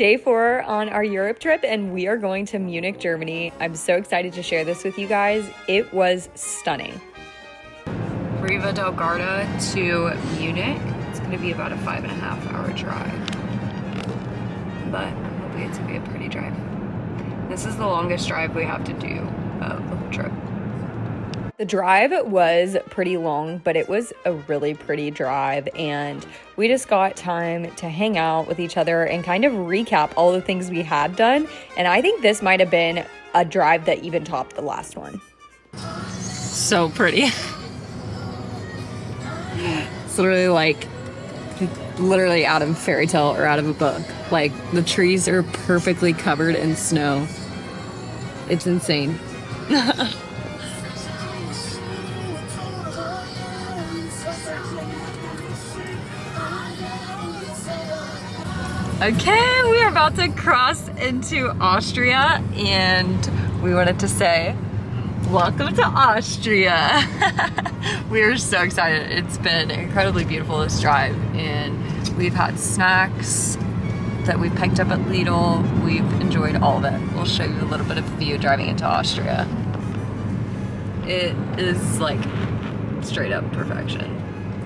Day 4 on our Europe trip, and we are going to Munich, Germany. I'm so excited to share this with you guys. It was stunning. Riva del Garda to Munich. It's going to be about a 5.5 hour drive, but hopefully it's going to be a pretty drive. This is the longest drive we have to do of the whole trip. The drive was pretty long, but it was a really pretty drive, and we just got time to hang out with each other and kind of recap all the things we had done. And I think this might have been a drive that even topped the last one. So pretty. It's literally out of a fairy tale or out of a book. Like, the trees are perfectly covered in snow. It's insane. Okay, we are about to cross into Austria, and we wanted to say, welcome to Austria. We are so excited. It's been incredibly beautiful this drive, and we've had snacks that we picked up at Lidl. We've enjoyed all of it. We'll show you a little bit of the view driving into Austria. It is like straight up perfection.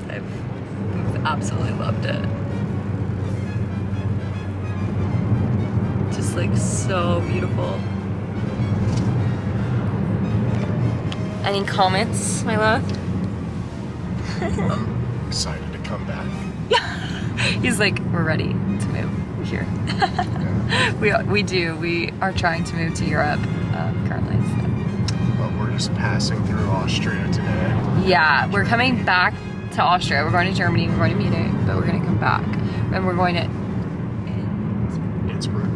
I've absolutely loved it. Just like so beautiful. Any comments, my love? I'm excited to come back. He's like, we're ready to move here. Yeah. We are trying to move to Europe currently. So. But we're just passing through Austria today. Yeah, we're coming back to Austria. We're going to Germany, we're going to Munich, but we're going to come back. And we're going to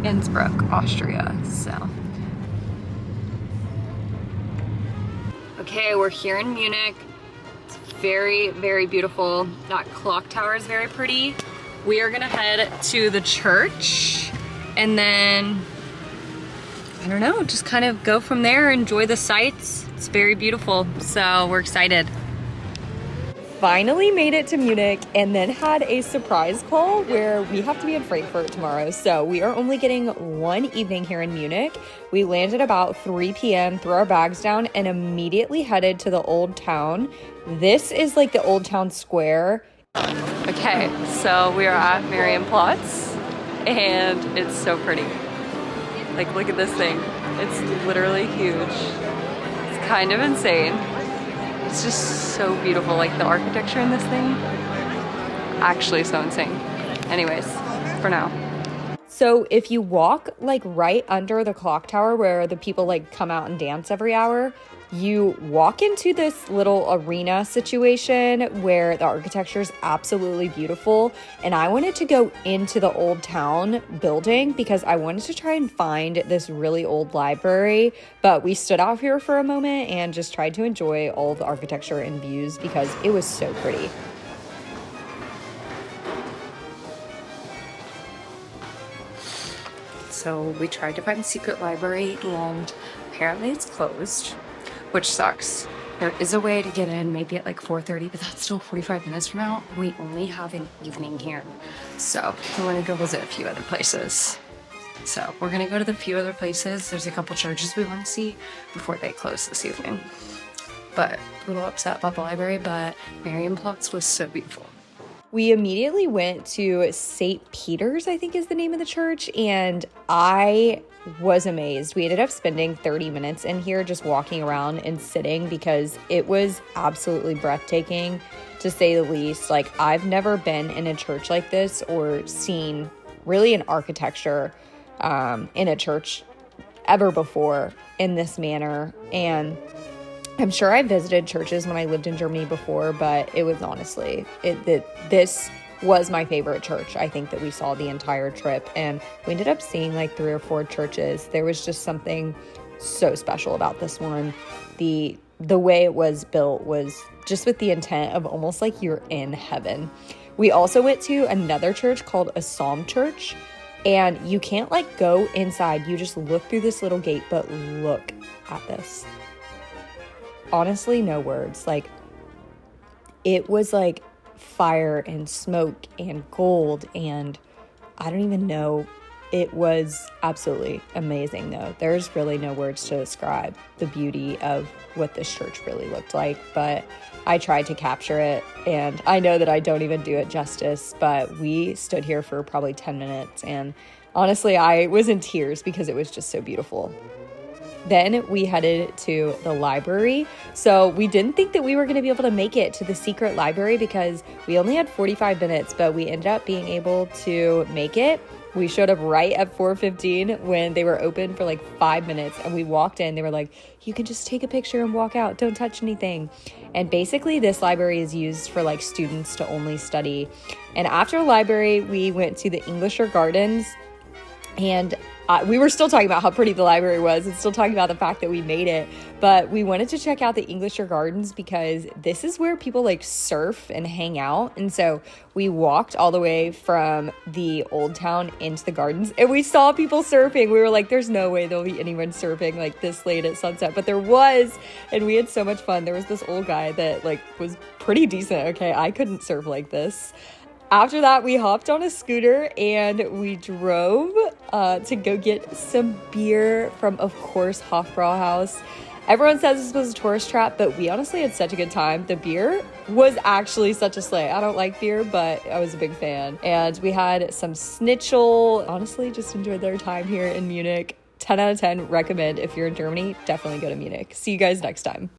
Innsbruck, Austria, so. Okay, we're here in Munich. It's very, very beautiful. That clock tower is very pretty. We are gonna head to the church and then, I don't know, just kind of go from there, enjoy the sights. It's very beautiful, so we're excited. Finally made it to Munich and then had a surprise call where we have to be in Frankfurt tomorrow. So we are only getting one evening here in Munich. We landed about 3 p.m., threw our bags down, and immediately headed to the old town. This is like the old town square. Okay, so we are at Marienplatz, and it's so pretty. Like, look at this thing. It's literally huge. It's kind of insane. It's just so beautiful, like the architecture in this thing, actually so insane. Anyways, for now. So if you walk like right under the clock tower where the people like come out and dance every hour, you walk into this little arena situation where the architecture is absolutely beautiful. And I wanted to go into the old town building because I wanted to try and find this really old library. But we stood out here for a moment and just tried to enjoy all the architecture and views because it was so pretty. So we tried to find a secret library and apparently it's closed, which sucks. There is a way to get in, maybe at like 4:30, but that's still 45 minutes from now. We only have an evening here. So we want to go visit a few other places. So we're going to go to the few other places. There's a couple churches we want to see before they close this evening. But a little upset about the library, but Marienplatz was so beautiful. We immediately went to St. Peter's, I think is the name of the church, and I was amazed. We ended up spending 30 minutes in here just walking around and sitting because it was absolutely breathtaking, to say the least. Like, I've never been in a church like this or seen really an architecture in a church ever before in this manner. And I'm sure I visited churches when I lived in Germany before, but it was honestly, this was my favorite church, I think, that we saw the entire trip. And we ended up seeing like 3 or 4 churches. There was just something so special about this one. The way it was built was just with the intent of almost like you're in heaven. We also went to another church called a Psalm Church, and you can't like go inside. You just look through this little gate, but look at this. Honestly, no words. Like, it was like fire and smoke and gold, and I don't even know It was absolutely amazing, though. There's really no words to describe the beauty of what this church really looked like, but I tried to capture it, and I know that I don't even do it justice, but we stood here for probably 10 minutes, and honestly, I was in tears because it was just so beautiful. Then we headed to the library. So we didn't think that we were going to be able to make it to the secret library because we only had 45 minutes, but we ended up being able to make it. We showed up right at 4:15 when they were open for like 5 minutes, and we walked in. They were like, you can just take a picture and walk out. Don't touch anything. And basically this library is used for like students to only study. And after the library, we went to the Englisher Gardens, and we were still talking about how pretty the library was and still talking about the fact that we made it. But we wanted to check out the Englisher Gardens because this is where people like surf and hang out. And so we walked all the way from the old town into the gardens, and we saw people surfing. We were like, there's no way there'll be anyone surfing like this late at sunset. But there was, and we had so much fun. There was this old guy that like was pretty decent. Okay, I couldn't surf like this. After that, we hopped on a scooter and we drove to go get some beer from, of course, Hofbrauhaus. Everyone says this was a tourist trap, but we honestly had such a good time. The beer was actually such a slay. I don't like beer, but I was a big fan. And we had some schnitzel. Honestly, just enjoyed their time here in Munich. 10 out of 10, recommend if you're in Germany, definitely go to Munich. See you guys next time.